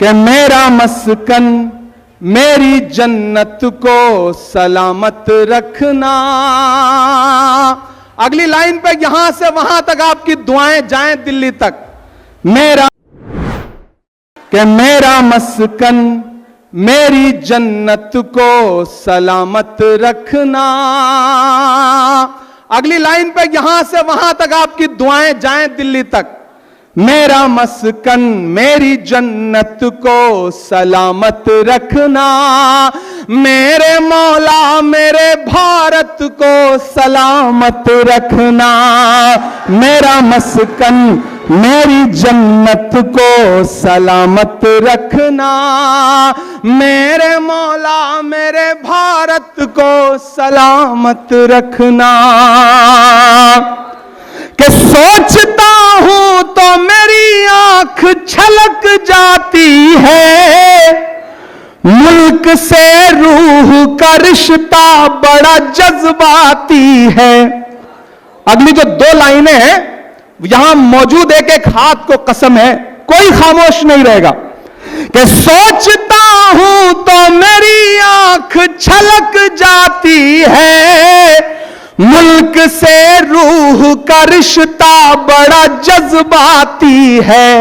कि मेरा मस्कन मेरी जन्नत को सलामत रखना। अगली लाइन पे यहां से वहां तक आपकी दुआएं जाएं दिल्ली तक। मेरा मस्कन मेरी जन्नत को सलामत रखना। अगली लाइन पे यहां से वहां तक आपकी दुआएं जाएं दिल्ली तक। मेरा मस्कन मेरी जन्नत को सलामत रखना। मेरे मौला मेरे भारत को सलामत रखना। मेरा मस्कन मेरी जन्नत को सलामत रखना। मेरे मौला मेरे भारत को सलामत रखना। कि सोचता हूं तो मेरी आंख छलक जाती है। मुल्क से रूह का रिश्ता बड़ा जज्बाती है। अगली जो दो लाइनें हैं यहां मौजूद एक एक हाथ को कसम है, कोई खामोश नहीं रहेगा। कि सोचता हूं तो मेरी आंख छलक जाती है। मुल्क से रूह का रिश्ता बड़ा जज्बाती है।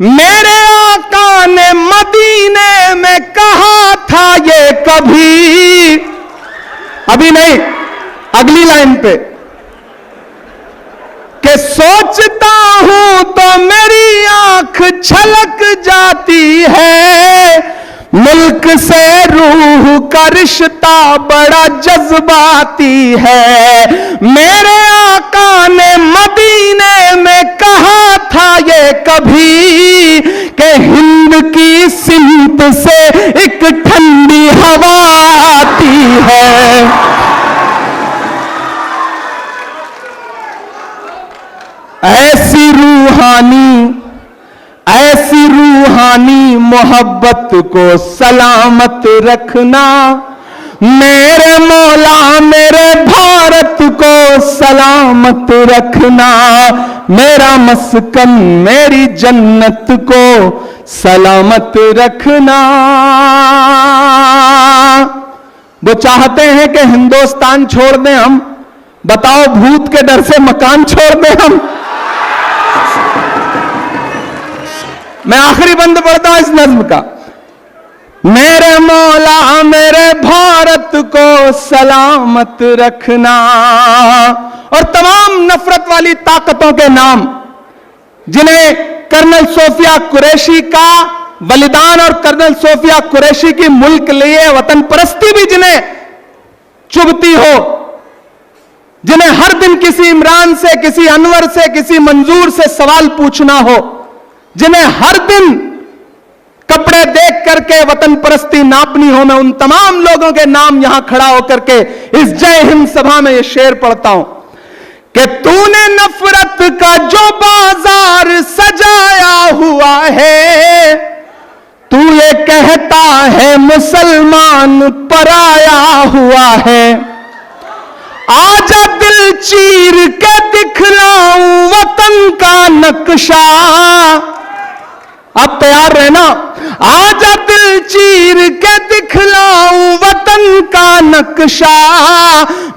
मेरे आका ने मदीने में कहा था ये कभी, अभी नहीं अगली लाइन पे, कि सोचता हूं तो मेरी आंख छलक जाती है। मुल्क से रूह का रिश्ता बड़ा जज्बाती है। मेरे आका ने मदीने में कहा था ये कभी, कि हिंद की सिमत से एक ठंडी हवा आती है। ऐसी रूहानी मोहब्बत को सलामत रखना। मेरे मौला मेरे भारत को सलामत रखना। मेरा मस्कन मेरी जन्नत को सलामत रखना। वो चाहते हैं कि हिंदुस्तान छोड़ दें हम, बताओ भूत के डर से मकान छोड़ दें हम। मैं आखिरी बंद पढ़ता हूं इस नज्म का। मेरे मौला मेरे भारत को सलामत रखना। और तमाम नफरत वाली ताकतों के नाम जिन्हें कर्नल सोफिया कुरैशी का बलिदान और कर्नल सोफिया कुरैशी की मुल्क लिए वतन परस्ती भी जिन्हें चुभती हो, जिन्हें हर दिन किसी इमरान से, किसी अनवर से, किसी मंजूर से सवाल पूछना हो, जिन्हें हर दिन कपड़े देख करके वतन परस्ती नापनी हो, मैं उन तमाम लोगों के नाम यहां खड़ा होकर के इस जय हिंद सभा में ये शेर पढ़ता हूं कि तूने नफरत का जो बाजार सजाया हुआ है, तू ये कहता है मुसलमान पराया हुआ है। आजा दिल चीर के दिखलाऊं वतन का नक्शा। आप तैयार रहना। आजा दिल चीर के दिखलाऊं वतन का नक्शा।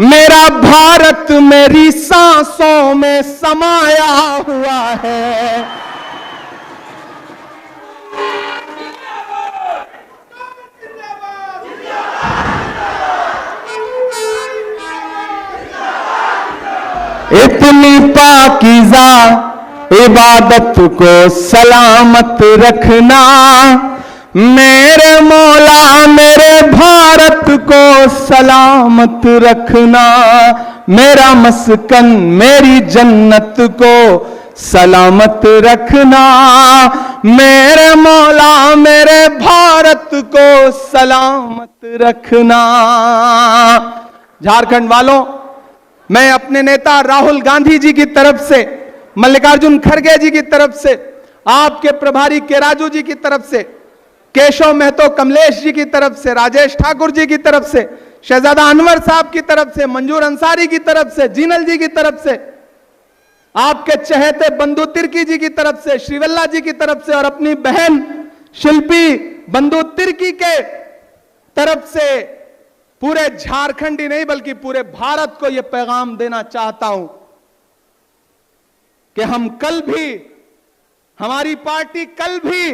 मेरा भारत मेरी सांसों में समाया हुआ है। इतनी पाकीज़ा इबादत को सलामत रखना। मेरे मौला मेरे भारत को सलामत रखना। मेरा मस्कन मेरी जन्नत को सलामत रखना। मेरे मौला मेरे भारत को सलामत रखना। झारखंड वालों, मैं अपने नेता राहुल गांधी जी की तरफ से, मल्लिकार्जुन खड़गे जी की तरफ से, आपके प्रभारी केराजू जी की तरफ से, केशव महतो कमलेश जी की तरफ से, राजेश ठाकुर जी की तरफ से, शहजादा अनवर साहब की तरफ से, मंजूर अंसारी की तरफ से, जीनल जी की तरफ से, आपके चहेते बंधु तिर्की जी की तरफ से, श्रीवल्ला जी की तरफ से और अपनी बहन शिल्पी बंधु तिर्की के तरफ से पूरे झारखंड ही नहीं बल्कि पूरे भारत को यह पैगाम देना चाहता हूं कि हम कल भी, हमारी पार्टी कल भी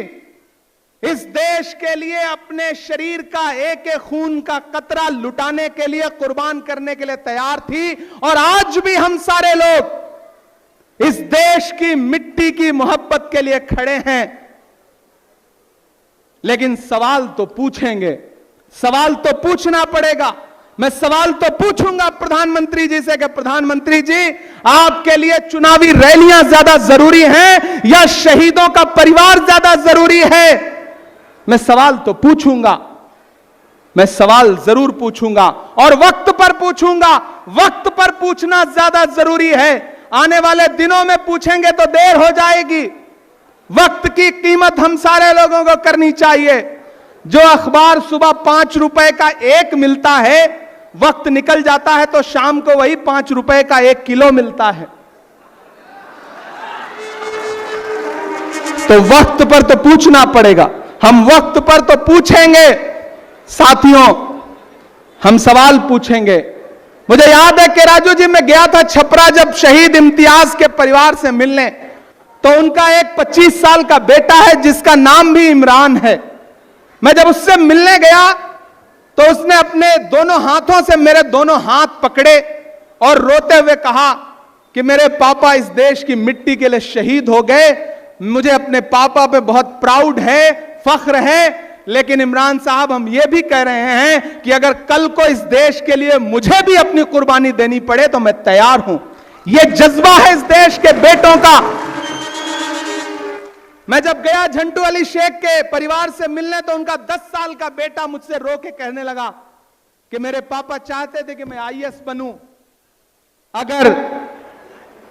इस देश के लिए अपने शरीर का एक एक खून का कतरा लुटाने के लिए, कुर्बान करने के लिए तैयार थी। और आज भी हम सारे लोग इस देश की मिट्टी की मोहब्बत के लिए खड़े हैं। लेकिन सवाल तो पूछेंगे, सवाल तो पूछना पड़ेगा। मैं सवाल तो पूछूंगा प्रधानमंत्री जी से कि प्रधानमंत्री जी, आपके लिए चुनावी रैलियां ज्यादा जरूरी हैं या शहीदों का परिवार ज्यादा जरूरी है? मैं सवाल तो पूछूंगा, मैं सवाल जरूर पूछूंगा और वक्त पर पूछूंगा। वक्त पर पूछना ज्यादा जरूरी है। आने वाले दिनों में पूछेंगे तो देर हो जाएगी। वक्त की कीमत हम सारे लोगों को करनी चाहिए। जो अखबार सुबह 5 रुपए का एक मिलता है, वक्त निकल जाता है तो शाम को वही 5 रुपए का 1 किलो मिलता है। तो वक्त पर तो पूछना पड़ेगा, हम वक्त पर तो पूछेंगे। साथियों, हम सवाल पूछेंगे। मुझे याद है कि राजू जी, मैं गया था छपरा जब शहीद इम्तियाज के परिवार से मिलने, तो उनका एक 25 साल का बेटा है जिसका नाम भी इमरान है। मैं जब उससे मिलने गया तो उसने अपने दोनों हाथों से मेरे दोनों हाथ पकड़े और रोते हुए कहा कि मेरे पापा इस देश की मिट्टी के लिए शहीद हो गए। मुझे अपने पापा पे बहुत प्राउड है, फख्र है। लेकिन इमरान साहब, हम ये भी कह रहे हैं कि अगर कल को इस देश के लिए मुझे भी अपनी कुर्बानी देनी पड़े तो मैं तैयार हूं। यह जज्बा है इस देश के बेटों का। मैं जब गया झंटू अली शेख के परिवार से मिलने तो उनका 10 साल का बेटा मुझसे रो के कहने लगा कि मेरे पापा चाहते थे कि मैं आईएएस बनूं। अगर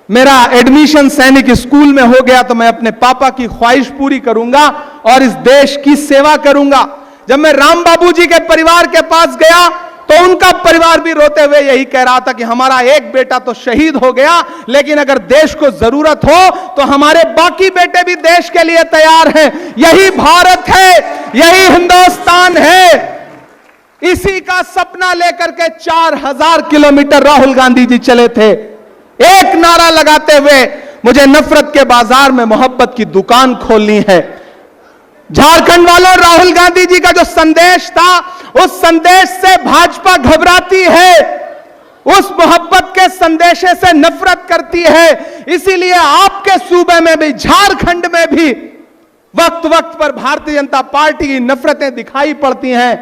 मेरा एडमिशन सैनिक स्कूल में हो गया तो मैं अपने पापा की ख्वाहिश पूरी करूंगा और इस देश की सेवा करूंगा। जब मैं राम बाबू जी के परिवार के पास गया तो उनका परिवार भी रोते हुए यही कह रहा था कि हमारा एक बेटा तो शहीद हो गया, लेकिन अगर देश को जरूरत हो तो हमारे बाकी बेटे भी देश के लिए तैयार हैं। यही भारत है, यही हिंदुस्तान है। इसी का सपना लेकर के 4000 किलोमीटर राहुल गांधी जी चले थे, एक नारा लगाते हुए, मुझे नफरत के बाजार में मोहब्बत की दुकान खोलनी है। झारखंड वालों, राहुल गांधी जी का जो संदेश था, उस संदेश से भाजपा घबराती है, उस मोहब्बत के संदेशे से नफरत करती है। इसीलिए आपके सूबे में भी, झारखंड में भी वक्त वक्त पर भारतीय जनता पार्टी की नफरतें दिखाई पड़ती हैं।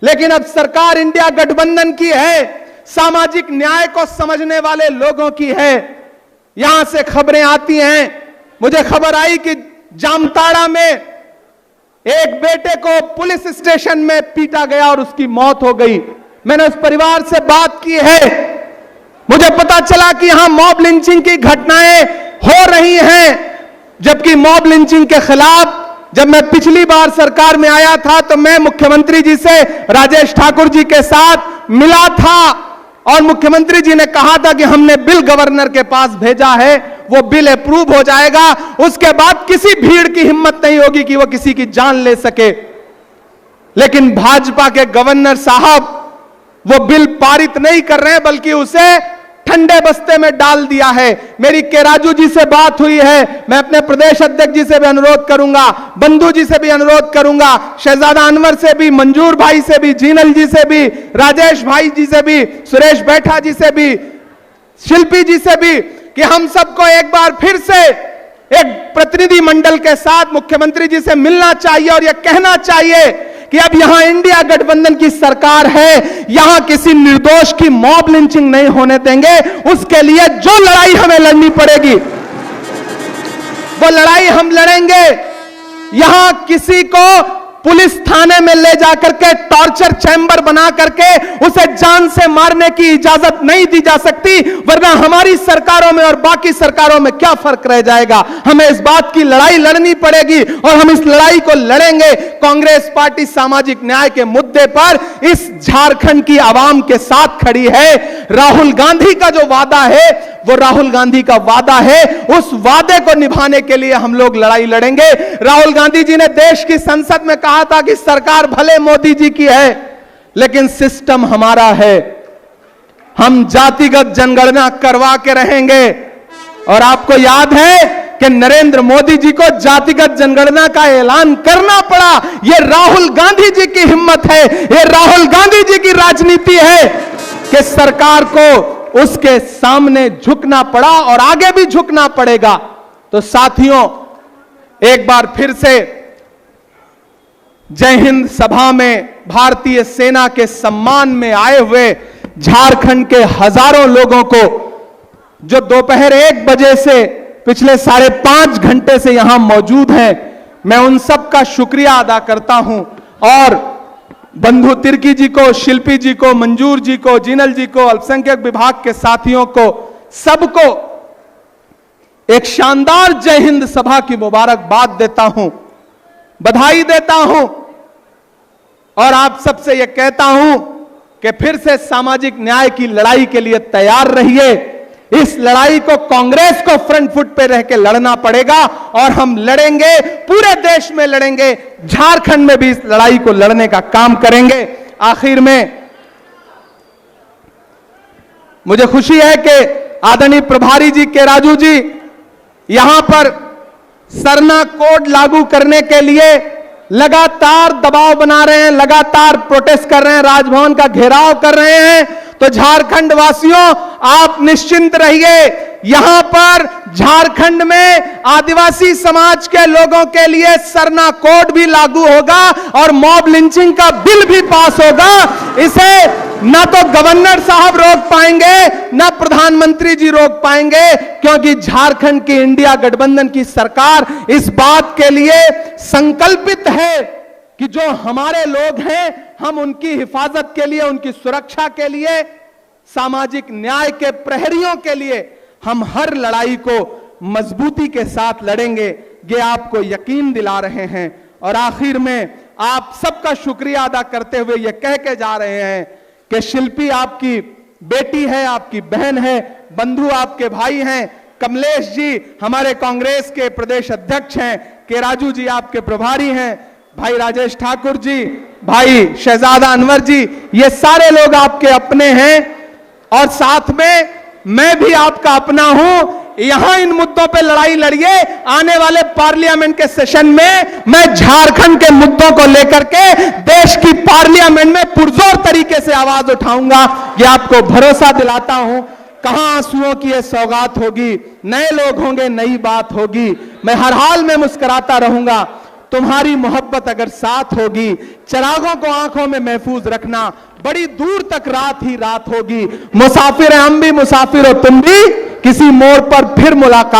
लेकिन अब सरकार इंडिया गठबंधन की है, सामाजिक न्याय को समझने वाले लोगों की है। यहां से खबरें आती हैं, मुझे खबर आई कि जामताड़ा में एक बेटे को पुलिस स्टेशन में पीटा गया और उसकी मौत हो गई। मैंने उस परिवार से बात की है, मुझे पता चला कि यहां मॉब लिंचिंग की घटनाएं हो रही हैं, जबकि मॉब लिंचिंग के खिलाफ जब मैं पिछली बार सरकार में आया था तो मैं मुख्यमंत्री जी से, राजेश ठाकुर जी के साथ मिला था और मुख्यमंत्री जी ने कहा था कि हमने बिल गवर्नर के पास भेजा है, वो बिल अप्रूव हो जाएगा, उसके बाद किसी भीड़ की हिम्मत नहीं होगी कि वो किसी की जान ले सके। लेकिन भाजपा के गवर्नर साहब वो बिल पारित नहीं कर रहे हैं, बल्कि उसे ठंडे बस्ते में डाल दिया है। मेरी केराजू जी से बात हुई है, मैं अपने प्रदेश अध्यक्ष जी से भी अनुरोध करूंगा, बंधु जी से भी अनुरोध करूंगा, शहजादा अनवर से भी, मंजूर भाई से भी, जीनल जी से भी, राजेश भाई जी से भी, सुरेश बैठा जी से भी, शिल्पी जी से भी, कि हम सबको एक बार फिर से एक प्रतिनिधि मंडल के साथ मुख्यमंत्री जी से मिलना चाहिए और यह कहना चाहिए कि अब यहां इंडिया गठबंधन की सरकार है, यहां किसी निर्दोष की मॉब लिंचिंग नहीं होने देंगे। उसके लिए जो लड़ाई हमें लड़नी पड़ेगी वो लड़ाई हम लड़ेंगे। यहां किसी को पुलिस थाने में ले जाकर के टॉर्चर चैंबर बना करके उसे जान से मारने की इजाजत नहीं दी जा सकती, वरना हमारी सरकारों में और बाकी सरकारों में क्या फर्क रह जाएगा। हमें इस बात की लड़ाई लड़नी पड़ेगी और हम इस लड़ाई को लड़ेंगे। कांग्रेस पार्टी सामाजिक न्याय के मुद्दे पर इस झारखंड की आवाम के साथ खड़ी है। राहुल गांधी का जो वादा है वो राहुल गांधी का वादा है। उस वादे को निभाने के लिए हम लोग लड़ाई लड़ेंगे। राहुल गांधी जी ने देश की संसद में कहा था कि सरकार भले मोदी जी की है, लेकिन सिस्टम हमारा है। हम जातिगत जनगणना करवा के रहेंगे। और आपको याद है कि नरेंद्र मोदी जी को जातिगत जनगणना का ऐलान करना पड़ा। यह राहुल गांधी जी की हिम्मत है, यह राहुल गांधी जी की राजनीति है कि सरकार को उसके सामने झुकना पड़ा और आगे भी झुकना पड़ेगा। तो साथियों, एक बार फिर से जय हिंद सभा में भारतीय सेना के सम्मान में आए हुए झारखंड के हजारों लोगों को, जो दोपहर 1 बजे से पिछले 5.5 घंटे से यहां मौजूद हैं, मैं उन सब का शुक्रिया अदा करता हूं। और बंधु तिर्की जी को, शिल्पी जी को, मंजूर जी को, जिनल जी को, अल्पसंख्यक विभाग के साथियों को, सबको एक शानदार जय हिंद सभा की मुबारकबाद देता हूं, बधाई देता हूं। और आप सबसे यह कहता हूं कि फिर से सामाजिक न्याय की लड़ाई के लिए तैयार रहिए। इस लड़ाई को कांग्रेस को फ्रंट फुट पे रह के लड़ना पड़ेगा और हम लड़ेंगे, पूरे देश में लड़ेंगे, झारखंड में भी इस लड़ाई को लड़ने का काम करेंगे। आखिर में मुझे खुशी है कि आदरणीय प्रभारी जी के राजू जी यहां पर सरना कोड लागू करने के लिए लगातार दबाव बना रहे हैं, लगातार प्रोटेस्ट कर रहे हैं, राजभवन का घेराव कर रहे हैं। तो झारखंड वासियों, आप निश्चिंत रहिए। यहां पर झारखंड में आदिवासी समाज के लोगों के लिए सरना कोड भी लागू होगा और मॉब लिंचिंग का बिल भी पास होगा। इसे ना तो गवर्नर साहब रोक पाएंगे, ना प्रधानमंत्री जी रोक पाएंगे, क्योंकि झारखंड की इंडिया गठबंधन की सरकार इस बात के लिए संकल्पित है कि जो हमारे लोग हैं, हम उनकी हिफाजत के लिए, उनकी सुरक्षा के लिए, सामाजिक न्याय के प्रहरियों के लिए हम हर लड़ाई को मजबूती के साथ लड़ेंगे। ये आपको यकीन दिला रहे हैं। और आखिर में आप सबका शुक्रिया अदा करते हुए ये कह के जा रहे हैं कि शिल्पी आपकी बेटी है, आपकी बहन है, बंधु आपके भाई हैं, कमलेश जी हमारे कांग्रेस के प्रदेश अध्यक्ष हैं, के राजू जी आपके प्रभारी हैं, भाई राजेश ठाकुर जी, भाई शहजादा अनवर जी, ये सारे लोग आपके अपने हैं। और साथ में मैं भी आपका अपना हूं। यहां इन मुद्दों पे लड़ाई लड़िए। आने वाले पार्लियामेंट के सेशन में मैं झारखंड के मुद्दों को लेकर के देश की पार्लियामेंट में पुरजोर तरीके से आवाज उठाऊंगा। ये आपको भरोसा दिलाता हूं। कहां आंसुओं की ये सौगात होगी, नए लोग होंगे, नई बात होगी। मैं हर हाल में मुस्कुराता रहूंगा। तुम्हारी मोहब्बत अगर साथ होगी, चिरागों को आंखों में महफूज रखना, बड़ी दूर तक रात ही रात होगी। मुसाफिर हैं हम भी, मुसाफिर हो तुम भी, किसी मोड़ पर फिर मुलाकात